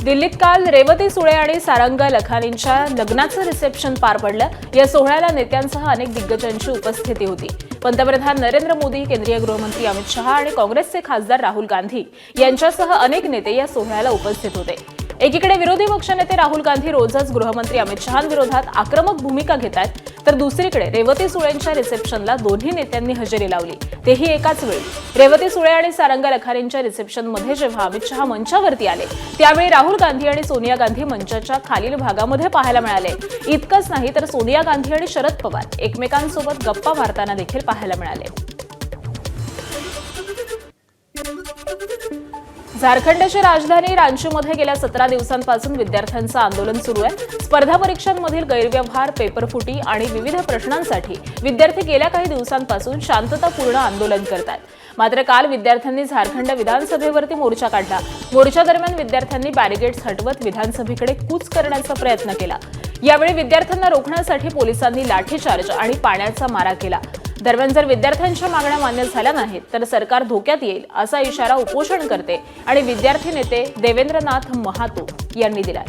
दिल्लीत काल रेवती सुळे आणि सारंग लखानींच्या लग्नाचं रिसेप्शन पार पडलं। या सोहळ्याला नेत्यांसह अनेक दिग्गजांची उपस्थिती होती। पंतप्रधान नरेंद्र मोदी, केंद्रीय गृहमंत्री अमित शहा आणि काँग्रेसचे खासदार राहुल गांधी यांच्यासह अनेक नेते या सोहळ्याला उपस्थित होते। एकीकडे विरोधी पक्षनेते राहुल गांधी रोजच गृहमंत्री अमित शहांविरोधात आक्रमक भूमिका घेतात, तर दुसरीकडे रेवती सुळेंच्या रिसेप्शनला दोन्ही नेत्यांनी हजेरी लावली, तेही एकाच वेळी। रेवती सुळे आणि सारंग लखानींच्या रिसेप्शनमध्ये जेव्हा अमित शहा मंचावरती आले, त्यावेळी राहुल गांधी आणि सोनिया गांधी मंचाच्या खालील भागामध्ये पाहायला मिळाले। इतकंच नाही तर सोनिया गांधी आणि शरद पवार एकमेकांसोबत गप्पा मारताना देखील पाहायला मिळाले। झारखंडची राजधानी रांचीमध्ये गेल्या 17 दिवसांपासून विद्यार्थ्यांचं आंदोलन सुरू आहे। स्पर्धा परीक्षांमधील गैरव्यवहार, पेपरफुटी आणि विविध प्रश्नांसाठी विद्यार्थी गेल्या काही दिवसांपासून शांततापूर्ण आंदोलन करतात। मात्र काल विद्यार्थ्यांनी झारखंड विधानसभेवरती मोर्चा काढला। मोर्चादरम्यान विद्यार्थ्यांनी बॅरिकेड्स हटवत विधानसभेकडे कूच करण्याचा प्रयत्न केला। यावेळी विद्यार्थ्यांना रोखण्यासाठी पोलिसांनी लाठीचार्ज आणि पाण्याचा मारा केला। दरम्यान जर विद्यार्थ्यांच्या मागण्या मान्य झाल्या नाहीत तर सरकार धोक्यात येईल असा इशारा उपोषणकर्ते आणि विद्यार्थी नेते देवेंद्रनाथ महातो यांनी दिला।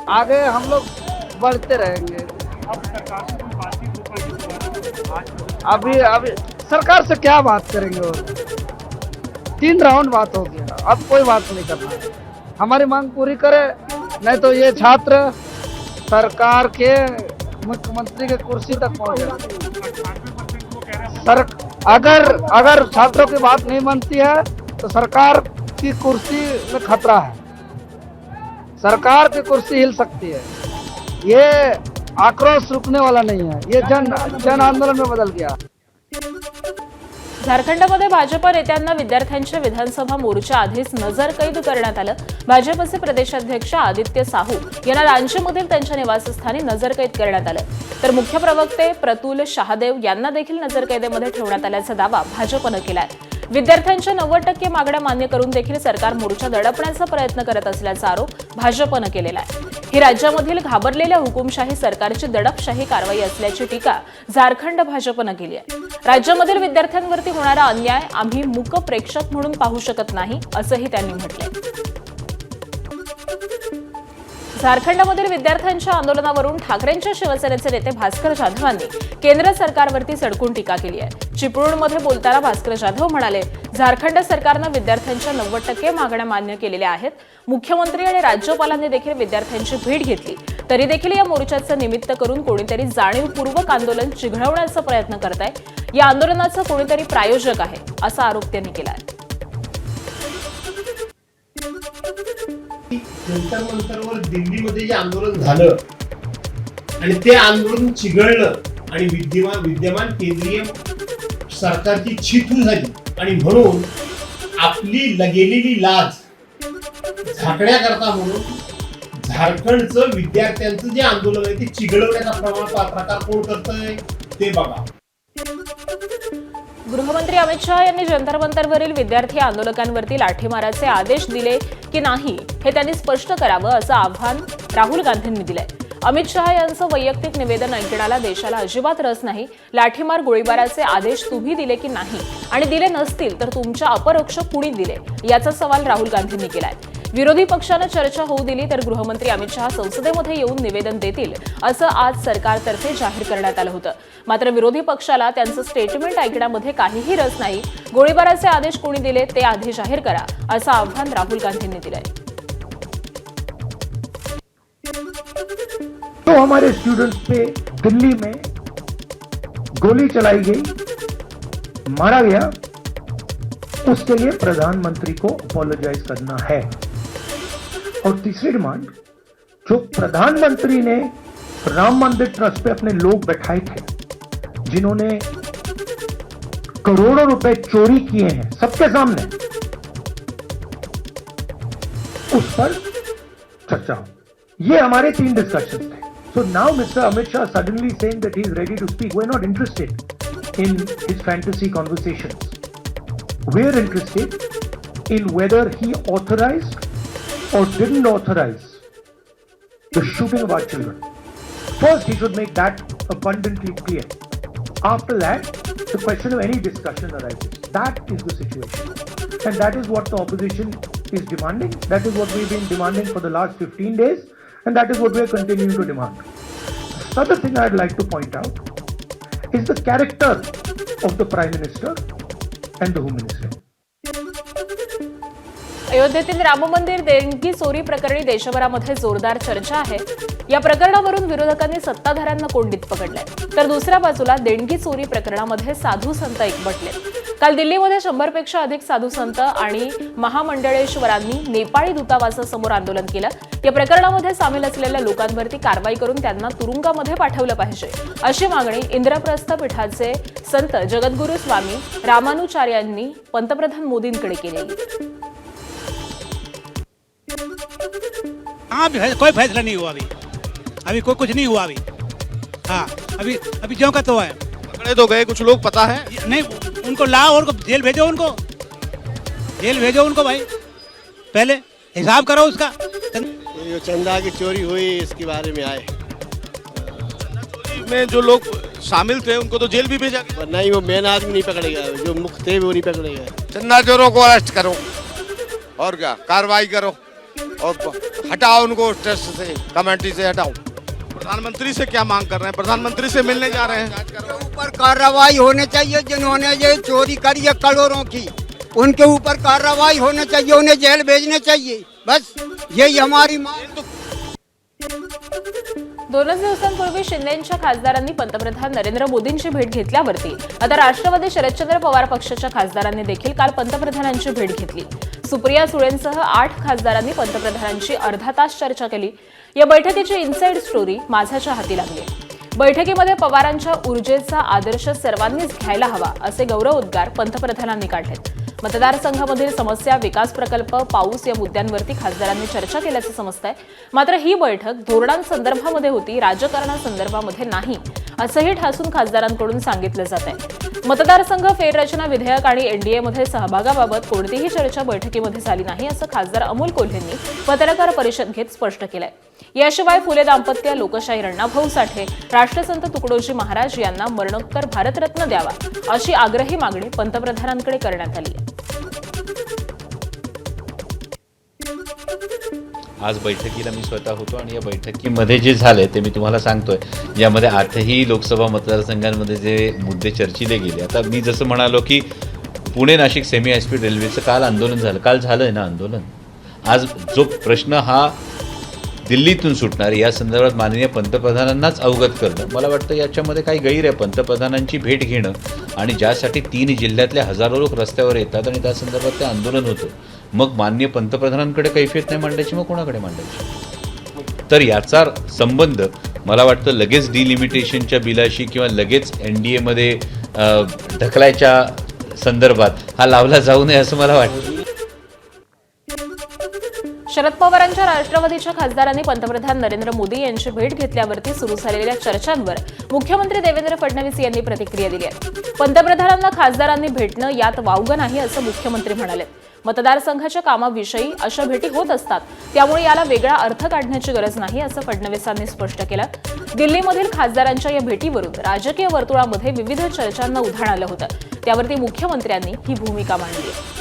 आगे हम लोग बढ़ते रहेंगे। अभी सरकार से क्या बात करेंगे? और 3 राउंड बात हो गया, अब कोई बात नहीं करना। हमारी मांग पूरी करे, नहीं तो ये छात्र सरकार के मुख्यमंत्री के कुर्सी तक पहुंचे। अगर छात्रों की बात नहीं बनती है तो सरकार की कुर्सी में खतरा है, सरकार की कुर्सी हिल सकती है। ये आक्रोश रुकने वाला नहीं है, ये जन आंदोलन में बदल गया। झारखंडमध्ये भाजप नेत्यांना विद्यार्थ्यांच्या विधानसभा मोर्चा आधीच नजरकैद करण्यात आलं। भाजपचे प्रदेशाध्यक्ष आदित्य साहू यांना रांचीमधील त्यांच्या निवासस्थानी नजरकैद करण्यात आलं, तर मुख्य प्रवक्ते प्रतुल शहादेव यांना देखील नजरकैदेमध्ये ठेवण्यात आल्याचा दावा भाजपनं केलाय। विद्यार्थ्यांच्या 90% मागण्या मान्य करून देखील सरकार मोर्चा दडपण्याचा प्रयत्न करत असल्याचा आरोप भाजपनं केलेला आहे। ही राज्यामधील घाबरलेल्या हुकुमशाही सरकारची दडपशाही कारवाई असल्याची टीका झारखंड भाजपनं केली आहे। राज्यामधील विद्यार्थ्यांवरती होणारा अन्याय आम्ही मूक प्रेक्षक म्हणून पाहू शकत नाही असंही त्यांनी म्हटलंय। झारखंडमधील विद्यार्थ्यांच्या आंदोलनावरून ठाकरेंच्या शिवसेनेचे नेते भास्कर जाधवांनी केंद्र सरकारवरती सडकून टीका केली आहे। चिपळूणमध्ये बोलताना भास्कर जाधव म्हणाले, झारखंड सरकारनं विद्यार्थ्यांच्या 90% मागण्या मान्य केलेल्या आहेत। मुख्यमंत्री आणि राज्यपालांनी देखील विद्यार्थ्यांची भेट घेतली, तरी देखील या मोर्चाचं निमित्त करून कोणीतरी जाणीवपूर्वक आंदोलन चिघळवण्याचा प्रयत्न करत आहे। या आंदोलनाचा कोणीतरी प्रायोजक आहे असा आरोप त्यांनी केला आहे। जंतर मंतरवर दिल्लीमध्ये जे आंदोलन झालं आणि ते आंदोलन चिघळलं आणि विद्यमान केंद्रीय सरकारची चिथू झाली आणि म्हणून आपली गेलेली लाज झाकण्याकरता म्हणून झारखंडचं विद्यार्थ्यांचं जे आंदोलन आहे ते चिघळवण्याचा प्रकार कोण करतंय ते बघा। गृहमंत्री अमित शहा यांनी जंतर मंतरवरील विद्यार्थी आंदोलकांवरती लाठीमाराचे आदेश दिले की नाही हे त्यांनी स्पष्ट करावं असं आव्हान राहुल गांधींनी दिलंय। अमित शहा यांचं वैयक्तिक निवेदन ऐकण्याला देशाला अजिबात रस नाही। लाठीमार गोळीबाराचे आदेश तुम्ही दिले की नाही आणि दिले नसतील तर तुमच्या अपरोक्ष कुणी दिले याचा सवाल राहुल गांधींनी केलाय। विरोधी पक्षानं चर्चा होऊ दिली तर गृहमंत्री अमित शहा संसदेमध्ये येऊन निवेदन देतील असं आज सरकारतर्फे जाहीर करण्यात आलं होतं। मात्र विरोधी पक्षाला त्यांचं स्टेटमेंट ऐकण्यामध्ये काहीही रस नाही। गोळीबाराचे आदेश कोणी दिले ते आधी जाहीर करा असं आव्हान राहुल गांधींनी दिलंय। तो हमारे स्टूडेंट्स पे दिल्ली में गोली चलाई गई, मारा गया, उसके लिए प्रधानमंत्री को अपोलोजाइज करना है। और तीसरी डिमांड, जो प्रधानमंत्री ने राम मंदिर ट्रस्ट पे अपने लोग बैठाए थे, जिन्होंने करोड़ों रुपए चोरी किए हैं सबके सामने, उस पर चर्चा हो। ये हमारे 3 डिस्कशन थे। So now Mr. Amit Shah suddenly saying that he is ready to speak. We're not interested in his fantasy conversations. We're interested in whether he authorized or didn't authorize the shooting of our children. First, he should make that abundantly clear. After that, the question of any discussion arises. That is the situation. And that is what the opposition is demanding. That is what we've been demanding for the last 15 days, and that is what we are continuing to demand. The other thing I'd like to point out is the character of the Prime Minister and the Home Minister. अयोध्येतील राम मंदिर देणगी चोरी प्रकरणी देशभरामध्ये जोरदार चर्चा आहे. या प्रकरणावरून विरोधकांनी सत्ताधाऱ्यांना कोंडीत पकडलंय, तर दुसऱ्या बाजूला देणगी चोरी प्रकरणामध्ये साधू संत एकवटलेत. काल दिल्लीमध्ये 100 पेक्षा अधिक साधू संत आणि महामंडळेश्वरांनी नेपाळी दूतावासासमोर आंदोलन केलं. या प्रकरणामध्ये सामील असलेल्या लोकांवरती कारवाई करून त्यांना तुरुंगामध्ये पाठवलं पाहिजे अशी मागणी इंद्रप्रस्थ पीठाचे संत जगद्गुरू स्वामी रामानुचार्यांनी पंतप्रधान मोदींकडे केली. हाँ, कोई फैसला नहीं हुआ अभी कोई कुछ नहीं हुआ अभी. हाँ, अभी ज्यों का तो है. पकड़े तो गए कुछ लोग, पता है नहीं, उनको लाओ और जेल भेजो उनको भाई. पहले हिसाब करो उसका. ये जो चंदा की चोरी हुई इसके बारे में आए. चंदा चोरी में जो लोग शामिल थे उनको तो जेल भी भेजा गया. नहीं, वो मेन आदमी नहीं पकड़े गए, जो मुख्य थे वो नहीं पकड़े गए. चंदा चोरों को अरेस्ट करो और क्या कार्रवाई करो और हटाओ उनको ट्रस्ट से, कमेटी से हटाओ. प्रधानमंत्री से क्या मांग कर रहे हैं? प्रधानमंत्री से मिलने जा रहे हैं. ऊपर कार्रवाई होनी चाहिए. जिन्होंने ये चोरी करी है करोड़ों की, उनके ऊपर कार्रवाई होनी चाहिए, उन्हें जेल भेजने चाहिए. बस यही हमारी मांग. 2 दिवसांपूर्वी शिंदेंच्या खासदारांनी पंतप्रधान नरेंद्र मोदींची भेट घेतल्यावरती आता राष्ट्रवादी शरदचंद्र पवार पक्षाच्या खासदारांनी देखील काल पंतप्रधानांची भेट घेतली. सुप्रिया सुळेंसह 8 खासदारांनी पंतप्रधानांची अर्धा तास चर्चा केली. या बैठकीची इनसाइड स्टोरी माझ्याच्या हाती लागली. बैठकीमध्ये पवारांच्या ऊर्जेचा आदर्श सर्वांनीच घ्यायला हवा असे गौरवोद्गार पंतप्रधानांनी काढलेत. मतदारसंघामधील समस्या, विकास प्रकल्प, पाऊस या मुद्द्यांवरती खासदारांनी चर्चा केल्याचं समजतंय. मात्र ही बैठक धोरणांसंदर्भामध्ये होती, राजकारणासंदर्भामध्ये नाही असंही ठासून खासदारांकडून सांगितलं जात आहे. मतदारसंघ फेररचना विधेयक आणि एनडीएमध्ये सहभागाबाबत कोणतीही चर्चा बैठकीमध्ये झाली नाही असं खासदार अमोल कोल्हेंनी पत्रकार परिषद घेत स्पष्ट केलंय. याशिवाय फुले दाम्पत्य, लोकशाहीर अण्णाभाऊ साठे, राष्ट्रसंत तुकडोजी महाराज यांना मरणोत्तर भारतरत्न द्यावा अशी आग्रही मागणी पंतप्रधानांकडे करण्यात आली आहे. आज बैठकीला मी स्वतः होतो आणि या बैठकीमध्ये जे झाले ते मी तुम्हाला सांगतोय. यामध्ये 8ही लोकसभा मतदारसंघांमध्ये जे मुद्दे चर्चिले गेले. आता मी जसं म्हणालो की पुणे नाशिक सेमी हायस्पीड रेल्वेचं काल आंदोलन झालं. काल झालंय ना आंदोलन. आज जो प्रश्न हा दिल्लीतून सुटणार या संदर्भात माननीय पंतप्रधानांनाच अवगत करणं, मला वाटतं याच्यामध्ये काही गैर आहे. पंतप्रधानांची भेट घेणं आणि ज्यासाठी 3 जिल्ह्यातले हजारो लोक रस्त्यावर येतात आणि त्या संदर्भात ते आंदोलन होतं, मग माननीय पंतप्रधानांकडे कैफियत नाही मांडायची, मग कोणाकडे मांडायची? तर याचा संबंध मला वाटतं लगेच डिलिमिटेशनच्या बिलाशी किंवा लगेच NDAमध्ये ढकलायच्या संदर्भात हा लावला जाऊ नये असं मला वाटतं. शरद पवारांच्या राष्ट्रवादीच्या खासदारांनी पंतप्रधान नरेंद्र मोदी यांची भेट घेतल्यावरती सुरू झालेल्या चर्चांवर मुख्यमंत्री देवेंद्र फडणवीस यांनी प्रतिक्रिया दिली आहे. पंतप्रधानांना खासदारांनी भेटणं यात वावगं नाही असं मुख्यमंत्री म्हणाले. मतदारसंघाच्या कामाविषयी अशा भेटी होत असतात, त्यामुळे याला वेगळा अर्थ काढण्याची गरज नाही असं फडणवीसांनी स्पष्ट केलं. दिल्लीमधील खासदारांच्या या भेटीवरून राजकीय वर्तुळामध्ये विविध चर्चांना उधाण आलं होतं. त्यावरती मुख्यमंत्र्यांनी ही भूमिका मांडली आहे.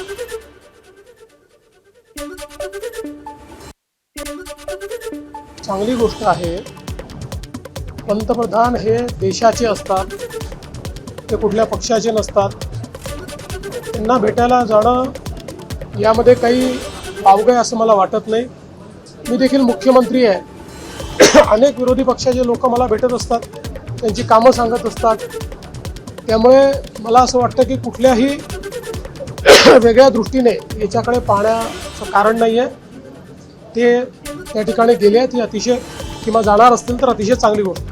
चांगली गोष्ट आहे. पंतप्रधान हे देशाचे असतात, ते कुठल्या पक्षाचे नसतात. त्यांना भेटायला जाणं यामध्ये काही वावगं आहे असं मला वाटत नाही. मी देखील मुख्यमंत्री आहे. अनेक विरोधी पक्षाचे लोक मला भेटत असतात, त्यांची कामं सांगत असतात. त्यामुळे मला असं वाटतं की कुठल्याही वेगळ्या दृष्टीने याच्याकडे पाहण्याचं कारण नाही आहे. ते त्या ठिकाणी गेले आहेत, ही अतिशय किंवा जाणार असतील तर अतिशय चांगली गोष्ट.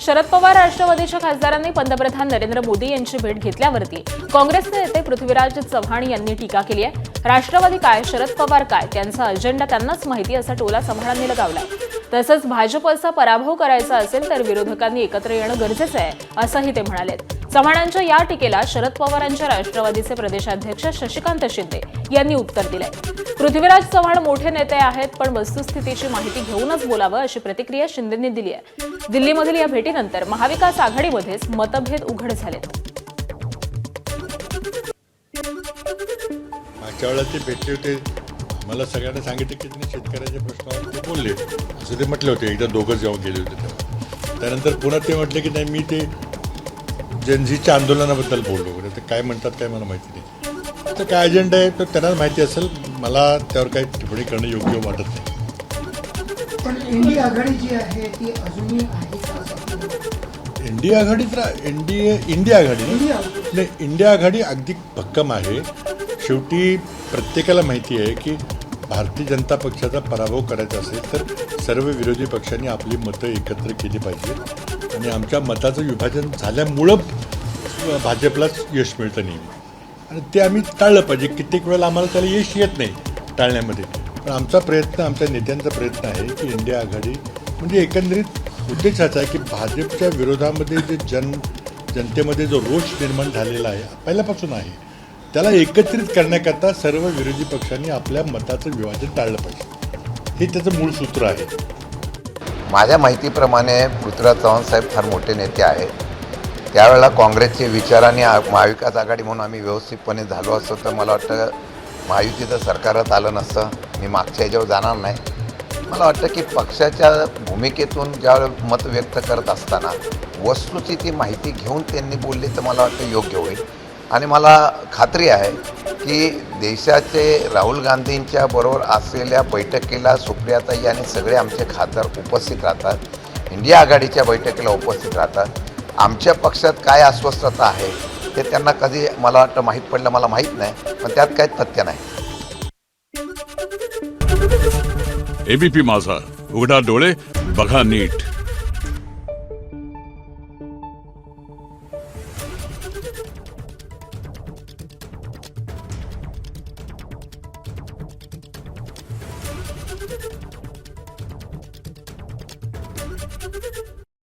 शरद पवार राष्ट्रवादीच्या खासदारांनी पंतप्रधान नरेंद्र मोदी यांची भेट घेतल्यावरती काँग्रेसचे नेते पृथ्वीराज चव्हाण यांनी टीका केली आहे. राष्ट्रवादी काय, शरद पवार काय, त्यांचा अजेंडा त्यांनाच माहिती असा टोला चव्हाणांनी लगावलाय. तसंच भाजपचा पराभव करायचा असेल तर विरोधकांनी एकत्र येणं गरजेचं आहे असंही ते म्हणाले. चव्हाणांच्या या टीकेला शरद पवारांच्या राष्ट्रवादीचे प्रदेशाध्यक्ष शशिकांत शिंदे यांनी उत्तर दिलंय. पृथ्वीराज चव्हाण मोठे नेते आहेत, पण वस्तुस्थितीची माहिती घेऊनच बोलावं अशी प्रतिक्रिया शिंदेंनी दिली आहे. दिल्लीमधील या भेटीनंतर महाविकास आघाडीमध्येच मतभेद उघड झालेत. ज्यावेळेला ते भेटले होते मला सगळ्यांना सांगितलं की त्यांनी शेतकऱ्याच्या प्रश्नावर ते बोलले असं ते म्हटले होते. एकदा दोघंच जेव्हा गेले होते तेव्हा त्यानंतर पुन्हा ते म्हटले की नाही मी ते जनजीच्या आंदोलनाबद्दल बोललो वगैरे. ते काय म्हणतात काय मला माहिती नाही. तर काय अजेंडा आहे तो त्यांनाच माहिती असेल. मला त्यावर काही टिप्पणी करणं योग्य वाटत नाही. पण इंडिया आघाडी जी आहे ती अजूनही आहे का असं आपल्याला वाटतं? इंडिया आघाडी तर इंडिया आघाडी नाही, इंडिया आघाडी अगदी भक्कम आहे. शेवटी प्रत्येकाला माहिती आहे की भारतीय जनता पक्षाचा पराभव करायचा असेल तर सर्व विरोधी पक्षांनी आपली मतं एकत्र केली पाहिजेत आणि आमच्या मताचं विभाजन झाल्यामुळं भाजपलाच यश मिळतं नेहमी आणि ते आम्ही टाळलं पाहिजे. कित्येक वेळेला आम्हाला त्याला यश येत नाही टाळण्यामध्ये. पण आमचा प्रयत्न आमच्या नेत्यांचा प्रयत्न आहे की इंडिया आघाडी म्हणजे एकंदरीत उद्देश हाच आहे की भाजपच्या विरोधामध्ये जे जनतेमध्ये जो रोष निर्माण झालेला आहे पहिल्यापासून आहे त्याला एकत्रित करण्याकरता सर्व विरोधी पक्षांनी आपल्या मताचं विभाजन टाळलं पाहिजे. हे त्याचं मूळ सूत्र आहे. माझ्या माहितीप्रमाणे पृथ्वीराज चव्हाण साहेब फार मोठे नेते आहेत. त्यावेळेला काँग्रेसचे विचारांनी महाविकास आघाडी म्हणून आम्ही व्यवस्थितपणे झालो असतो तर मला वाटतं महायुतीचं सरकारच आलं नसतं. मी मागच्या ह्याच्यावर जाणार नाही. मला वाटतं की पक्षाच्या भूमिकेतून ज्यावेळेस मत व्यक्त करत असताना वस्तूची ती माहिती घेऊन त्यांनी बोलले तर मला वाटतं योग्य होईल. आणि मला खात्री आहे की देशाचे राहुल गांधींच्या बरोबर असलेल्या बैठकीला सुप्रियाताई आणि सगळे आमचे खासदार उपस्थित राहतात. इंडिया आघाडीच्या बैठकीला उपस्थित राहतात. आमच्या पक्षात काय अस्वस्थता आहे ते त्यांना कधी मला वाटतं माहीत पडलं मला माहीत नाही पण त्यात काही तथ्य नाही. एबीपी माझा उघडा डोळे बघा नीट.